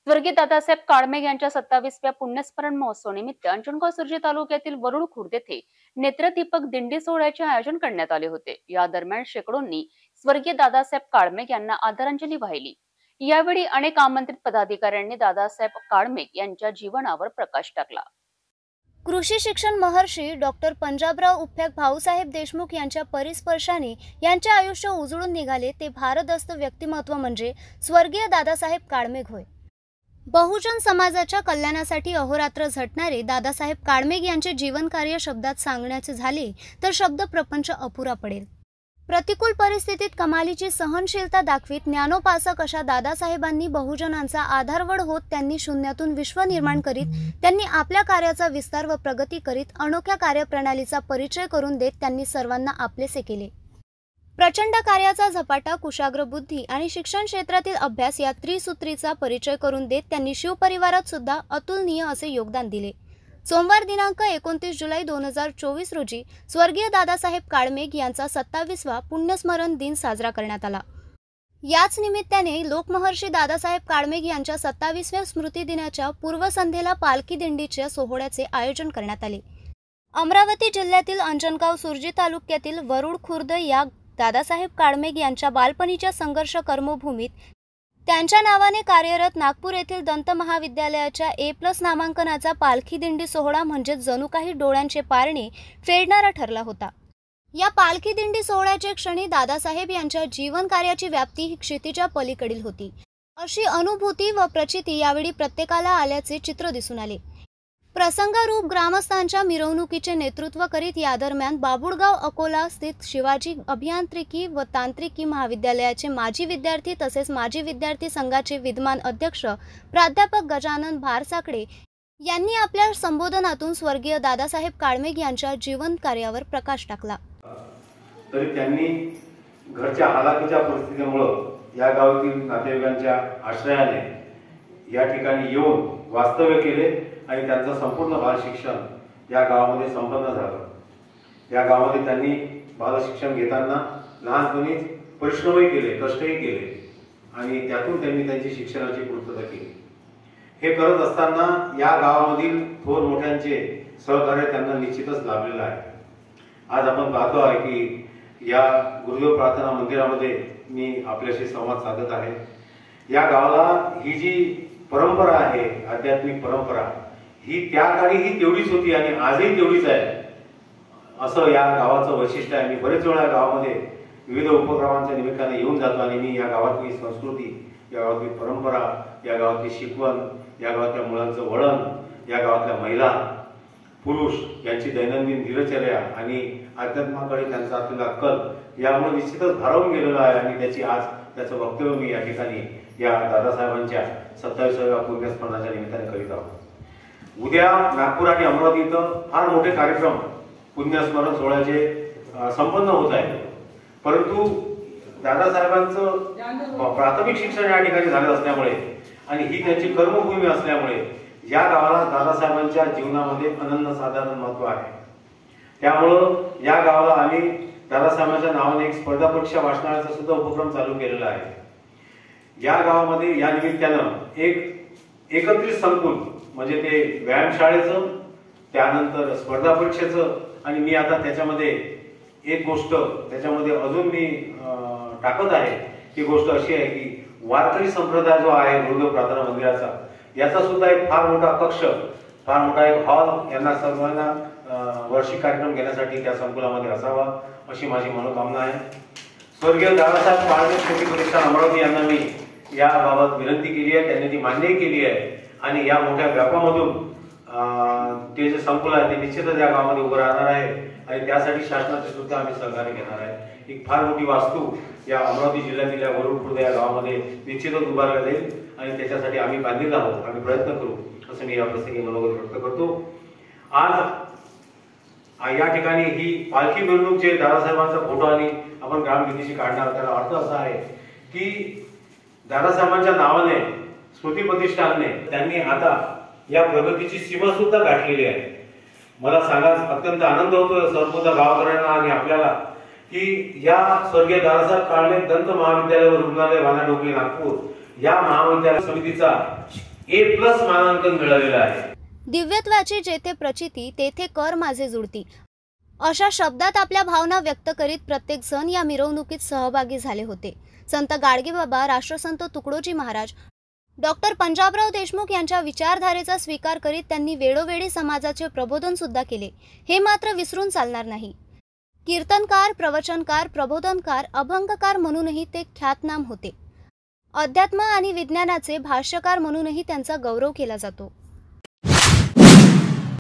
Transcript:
स्वर्गीय दादासाहेब काळमेघ यांच्या 27व्या पुण्यस्मरण महोत्सव निमित्त अंजनगाव सुर्जी तालुक्यातील वरुड खुर्द येथे नेत्रदीपक दिंडी सोहळ्याचे आयोजन करण्यात आले होते। या दरम्यान शेकडोंनी स्वर्गीय दादासाहेब काळमेघ यांना आदरांजली वाहिली। यावेळी अनेक आमंत्रित पदाधिकाऱ्यांनी दादासाहेब काळमेघ यांच्या जीवनावर प्रकाश टाकला। कृषी शिक्षण महर्षी डॉक्टर पंजाबराव उप्याक भाऊसाहेब देशमुख यांच्या परिस्पर्शाने यांचे आयुष्य उजळून निघाले ते भारदस्त व्यक्तिमत्व म्हणजे स्वर्गीय दादासाहेब काळमेघ होय। बहुजन समाजाच्या कल्याणासाठी अहोरात्र झटणारे दादासाहेब काळमेघ यांचे जीवनकार्य शब्दात सांगण्याचे झाले तर शब्द प्रपंच अपुरा पडेल। प्रतिकूल परिस्थितीत कमालीची सहनशीलता दाखवीत ज्ञानोपासक अशा दादासाहेबांनी बहुजनांचा आधारवड होत त्यांनी शून्यातून विश्व निर्माण करीत त्यांनी आपल्या कार्याचा विस्तार व प्रगती करीत अनोख्या कार्यप्रणालीचा परिचय करून देत त्यांनी सर्वांना आपलेसे केले। प्रचंड कार्याचा झपाटा, कुशाग्र बुद्धी आणि शिक्षण क्षेत्रातील अभ्यास या त्रिसूत्रीचा परिचय करून देत त्यांनी शिवपरिवारात सुद्धा अतुलनीय असे योगदान दिले। सोमवार दिनांक 29 जुलै 2024 रोजी स्वर्गीय दादासाहेब काळमेघ यांचा 27वा पुण्यस्मरण दिन साजरा करण्यात आला। याच निमित्ताने लोकमहर्षी दादासाहेब काळमेघ यांच्या 27व्या स्मृती दिनाच्या पूर्वसंध्येला पालखी दिंडीच्या सोहळ्याचे आयोजन करण्यात आले। अमरावती जिल्ह्यातील अंजनगाव सुर्जी तालुक्यातील वरुड खुर्द या दादासाहेब काळमेघ यांच्या बालपणीच्या संघर्ष कर्मभूमीत त्यांच्या नावाने कार्यरत नागपूर येथील दंत महाविद्यालयाच्या A+ नामांकनाचा पालखी दिंडी सोहळा म्हणजे जणू काही डोळ्यांचे पारणे फेडणारा ठरला होता। या पालखी दिंडी सोहळ्याच्या क्षणी दादासाहेब यांच्या जीवन कार्याची व्याप्ती ही क्षितिजा पलीकडील होती अशी अनुभूती व प्रचिती यावेळी प्रत्येकाला आल्याचे चित्र दिसून आले। प्रसंगरूप ग्रामस्थांच्या मिरवणुकीचे नेतृत्व करीत या दरम्यान बाबुळगाव अकोला स्थित शिवाजी अभियांत्रिकी व तांत्रिकी महाविद्यालयाचे माजी विद्यार्थी तसेच माजी विद्यार्थी संघाचे विद्यमान अध्यक्ष प्राध्यापक गजानन भारसाकडे यांनी आपल्या संबोधनातून स्वर्गीय दादासाहेब काळमेघ यांच्या जीवन कार्यावर प्रकाश टाकला। तरी त्यांनी घरच्या हालाकीच्या परिस्थितीमुळे या गावातील नातेवाईकांच्या आश्रयाने या ठिकाणी येऊन वास्तव्य केले आणि त्यांचं संपूर्ण बालशिक्षण या गावामध्ये संपन्न झालं। या गावामध्ये त्यांनी बालशिक्षण घेताना लहानपणीच परिश्रमही केले, कष्टही केले आणि त्यातून त्यांनी त्यांची शिक्षणाची पूर्तता केली। हे करत असताना या गावामधील थोर मोठ्यांचे सहकार्य त्यांना निश्चितच लाभलेलं आहे। आज आपण पाहतो आहे की या गुरुदेव प्रार्थना मंदिरामध्ये मी आपल्याशी संवाद साधत आहे। या गावाला ही जी परंपरा आहे, आध्यात्मिक परंपरा, ही त्या काळीही तेवढीच होती आणि आजही तेवढीच आहे असं या गावाचं वैशिष्ट्य आहे। मी बरेच वेळा गावामध्ये विविध उपक्रमांच्या निमित्ताने येऊन जातो आणि मी या गावातली संस्कृती, या गावातली परंपरा, या गावातली शिकवण, या गावातल्या मुलांचं वळण, या गावातल्या महिला पुरुष यांची दैनंदिन दिनचर्या आणि अध्यात्माकडे त्यांचा असलेला कल यामुळे निश्चितच भारावून गेलेला आहे आणि त्याचं वक्तव्य मी या ठिकाणी या दादासाहेबांच्या 27व्या पुण्यस्मरणाच्या निमित्ताने करीत आहोत। उद्या नागपूर आणि अमरावती इथं फार मोठे कार्यक्रम पुण्यस्मरण सोहळ्याचे संपन्न होत आहे, परंतु दादासाहेबांचं प्राथमिक शिक्षण या ठिकाणी झालं असल्यामुळे आणि ही त्यांची कर्मभूमी असल्यामुळे या गावाला दादासाहेबांच्या जीवनामध्ये अनन्यसाधारण महत्व आहे। त्यामुळं या गावाला आम्ही दादासाहेबांच्या नावाने एक स्पर्धा परीक्षा वाचनालयाचा सुद्धा उपक्रम चालू केलेला आहे। या गावामध्ये या निमित्तानं एक एकत्रित संकुल म्हणजे ते व्यायामशाळेचं, त्यानंतर स्पर्धा परीक्षेचं आणि मी आता त्याच्यामध्ये एक गोष्ट त्याच्यामध्ये अजून मी टाकत आहे। ती गोष्ट अशी आहे की वारकरी संप्रदाय जो आहे गुरुदेव प्रार्थना मंदिराचा, याचा सुद्धा एक फार मोठा कक्ष, फार मोठा एक हॉल यांना सर्वांना वार्षिक कार्यक्रम घेण्यासाठी त्या संकुलामध्ये असावा अशी माझी मनोकामना आहे। स्वर्गीय दादासाहेब काळमेघ स्मृती प्रतिष्ठान अमरावती यांना मी याबाबत विनंती केली आहे, त्यांनी ती मान्यही केली आहे आणि या मोठ्या व्यापामधून ते जे संकुल आहे ते निश्चितच या गावामध्ये उभं राहणार आहे आणि त्यासाठी शासनाचे सुद्धा आम्ही सहकार्य घेणार आहे। एक फार मोठी वास्तू या अमरावती जिल्ह्यातील या वरुड खुर्द या गावामध्ये निश्चितच उभारल्या जाईल आणि त्याच्यासाठी आम्ही बांधील आहोत, आम्ही प्रयत्न करू असं मी या प्रसंगी मनोगत व्यक्त करतो। आज या ठिकाणी ही पालखी मिरवणूक जे दादासाहेबांचा फोटो आणि आपण ग्रामनिधीशी काढणार, त्याला अर्थ असा आहे की दादासाहेबांच्या नावाने स्मृती प्रतिष्ठानने त्यांनी आता या प्रगतीची सीमा सुद्धा गाठलेली आहे। मला सांगा अत्यंत आनंद होतो सर्वदा गावकऱ्यांना आणि आपल्याला की या स्वर्गीय दादासाहेब काळमेघ दंत महाविद्यालय व रुग्णालय वानाडोकली नागपूर या महाविद्यालय समितीचा A+ मानांकन मिळालेलं आहे. दिव्यत्वाची जेथे प्रचिती तेथे कर माझे जुळती, अशा शब्दात आपल्या भावना व्यक्त करीत प्रत्येक जण या मिरवणुकीत सहभागी झाले होते. संत गाडगेबाबा, राष्ट्रसंत तुकडोजी महाराज, डॉक्टर पंजाबराव देशमुख यांच्या विचारधारेचा स्वीकार करीत त्यांनी वेळोवेळी समाजाचे प्रबोधन सुद्धा केले. हे मात्र विसरून चालणार नाही. कीर्तनकार, प्रवचनकार, प्रबोधनकार, अभंगकार म्हणूनही ते ख्यातनाम होते. अध्यात्म आणि विज्ञानाचे भाष्यकार म्हणूनही त्यांचा गौरव केला जातो.